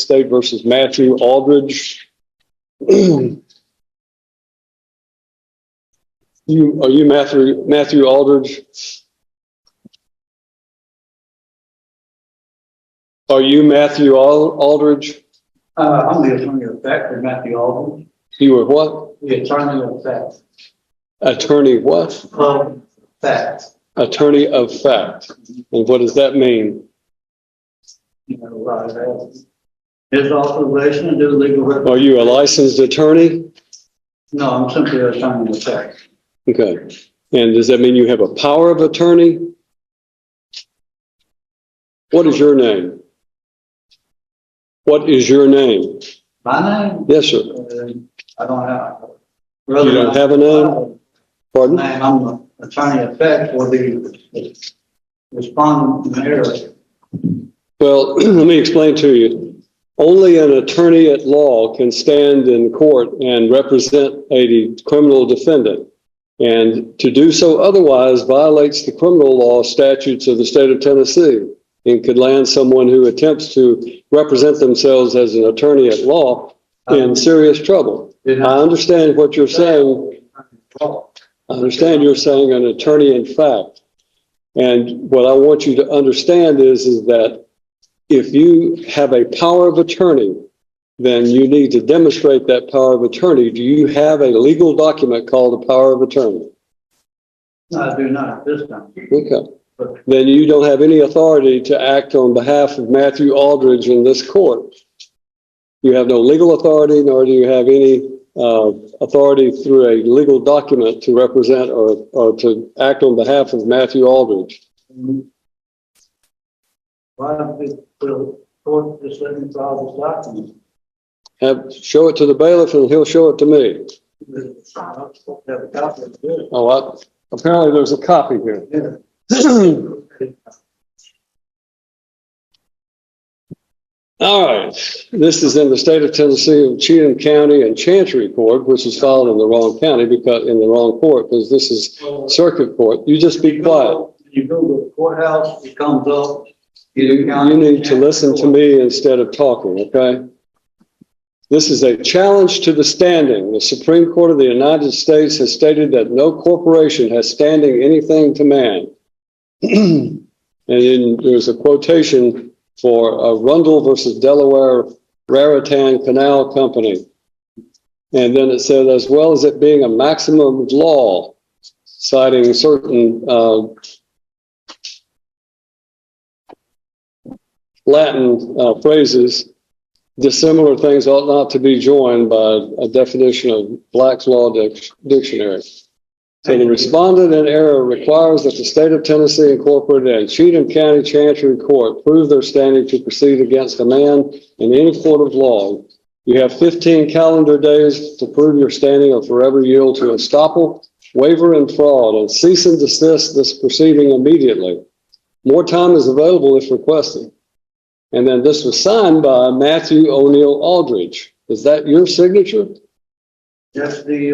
State versus Matthew Aldridge. Are you Matthew Aldridge? Are you Matthew Aldridge? I'm the attorney of fact for Matthew Aldridge. You were what? The attorney of fact. Attorney what? Of fact. Attorney of fact. And what does that mean? You know, his authorization to do legal representation. Are you a licensed attorney? No, I'm simply an attorney of fact. Okay. And does that mean you have a power of attorney? What is your name? What is your name? My name? Yes, sir. I don't have. You don't have a name? Pardon? I'm the attorney of fact for the respondent area. Well, let me explain to you. Only an attorney at law can stand in court and represent a criminal defendant. And to do so otherwise violates the criminal law statutes of the state of Tennessee and could land someone who attempts to represent themselves as an attorney at law in serious trouble. I understand what you're saying. I understand you're saying an attorney in fact. And what I want you to understand is that if you have a power of attorney, then you need to demonstrate that power of attorney. Do you have a legal document called a power of attorney? No, I do not at this time. Okay. Then you don't have any authority to act on behalf of Matthew Aldridge in this court. You have no legal authority, nor do you have any authority through a legal document to represent or to act on behalf of Matthew Aldridge. Why don't the court just let me file this document? Show it to the bailiff and he'll show it to me. Apparently there's a copy here. Yeah. All right. This is in the state of Tennessee of Cheatham County and Chancery Court, which is filed in the wrong county because in the wrong court, because this is circuit court. You just be quiet. You go to the courthouse, it comes up. You need to listen to me instead of talking, okay? This is a challenge to the standing. The Supreme Court of the United States has stated that no corporation has standing anything to man. And then there's a quotation for Rundle versus Delaware Raritan Canal Company. And then it said, as well as it being a maximum of law, citing certain Latin phrases, dissimilar things ought not to be joined by a definition of Black's Law Dictionary. So the respondent in error requires that the state of Tennessee Incorporated and Cheatham County Chancery Court prove their standing to proceed against a man in any court of law. You have 15 calendar days to prove your standing or forever yield to estoppel, waiver, and fraud, and cease and desist this proceeding immediately. More time is available if requested. And then this was signed by Matthew O'Neill Aldridge. Is that your signature? That's the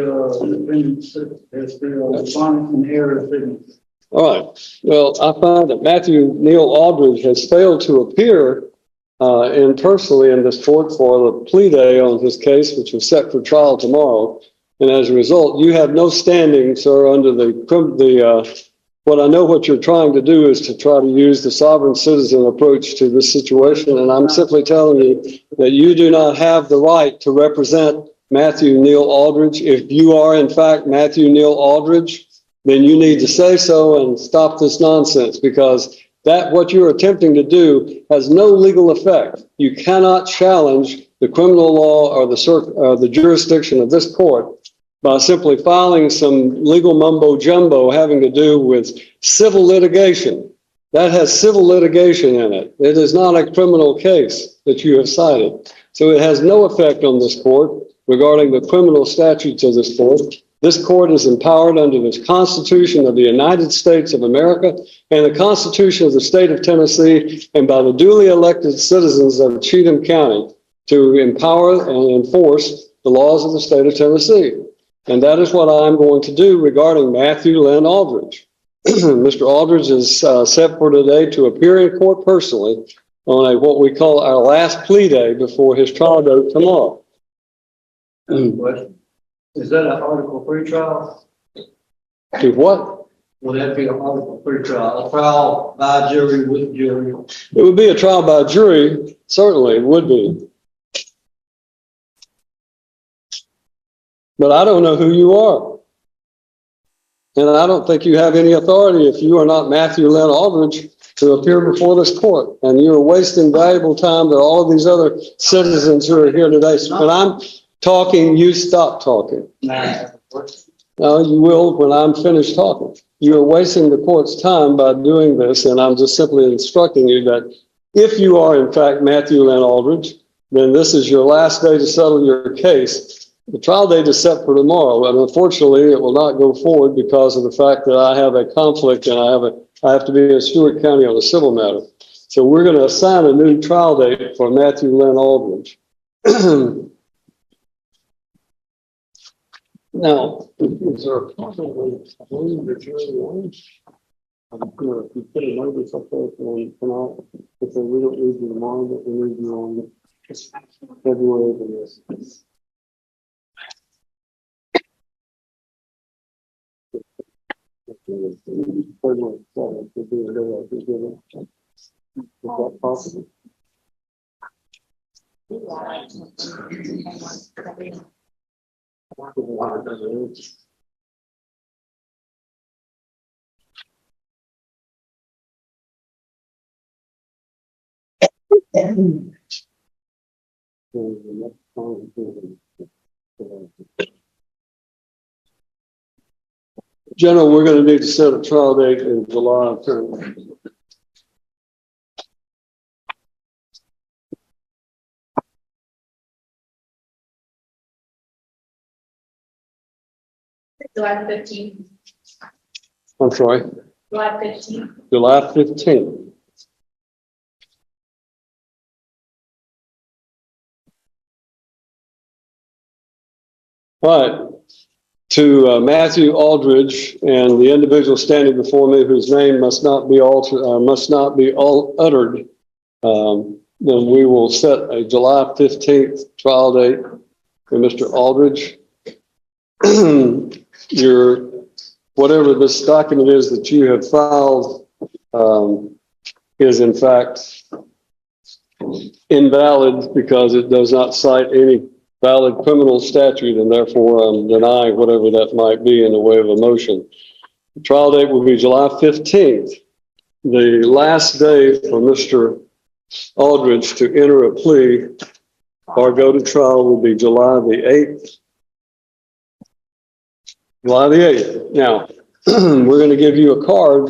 respondent in error signature. All right. Well, I find that Matthew Neil Aldridge has failed to appear personally in this court for the plea day on his case, which is set for trial tomorrow. And as a result, you have no standing, sir, under what I know what you're trying to do is to try to use the sovereign citizen approach to this situation. And I'm simply telling you that you do not have the right to represent Matthew Neil Aldridge. If you are, in fact, Matthew Neil Aldridge, then you need to say so and stop this nonsense, because what you're attempting to do has no legal effect. You cannot challenge the criminal law or the jurisdiction of this court by simply filing some legal mumbo jumbo having to do with civil litigation. That has civil litigation in it. It is not a criminal case that you have cited. So it has no effect on this court regarding the criminal statutes of this court. This court is empowered under the Constitution of the United States of America and the Constitution of the state of Tennessee, and by the duly elected citizens of Cheatham County to empower and enforce the laws of the state of Tennessee. And that is what I'm going to do regarding Matthew Lynn Aldridge. Mr. Aldridge is set for today to appear in court personally on what we call our last plea day before his trial date tomorrow. Question. Is that an article pre-trial? To what? Will that be an article pre-trial? A trial by jury with jury? It would be a trial by jury, certainly it would be. But I don't know who you are. And I don't think you have any authority if you are not Matthew Lynn Aldridge to appear before this court. And you're wasting valuable time to all of these other citizens who are here today. So when I'm talking, you stop talking. No, you will when I'm finished talking. You're wasting the court's time by doing this, and I'm just simply instructing you that if you are in fact Matthew Lynn Aldridge, then this is your last day to settle your case. The trial date is set for tomorrow, and unfortunately it will not go forward because of the fact that I have a conflict and I have to be in Stewart County on a civil matter. So we're going to assign a new trial date for Matthew Lynn Aldridge. Now, is there a problem with the jury warrants? I'm going to put a notice up there for tonight. If we don't need you tomorrow, but we need you on February the 6th. February 7th would be a day I could give it. Is that possible? General, we're going to need to set a trial date in July. July 15th. I'm sorry. July 15th. July 15th. All right. To Matthew Aldridge and the individual standing before me whose name must not be uttered, then we will set a July 15th trial date for Mr. Aldridge. Whatever this document is that you have filed is in fact invalid because it does not cite any valid criminal statute, and therefore I'm denying whatever that might be in the way of a motion. The trial date will be July 15th. The last day for Mr. Aldridge to enter a plea or go to trial will be July the 8th. July the 8th. Now, we're going to give you a card.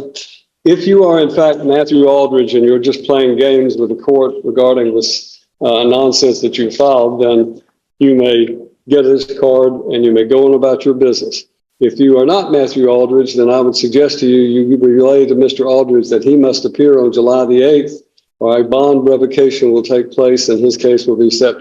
If you are in fact Matthew Aldridge and you're just playing games with the court regarding this nonsense that you filed, then you may get this card and you may go on about your business. If you are not Matthew Aldridge, then I would suggest to you, you relay to Mr. Aldridge that he must appear on July the 8th, or a bond revocation will take place and his case will be set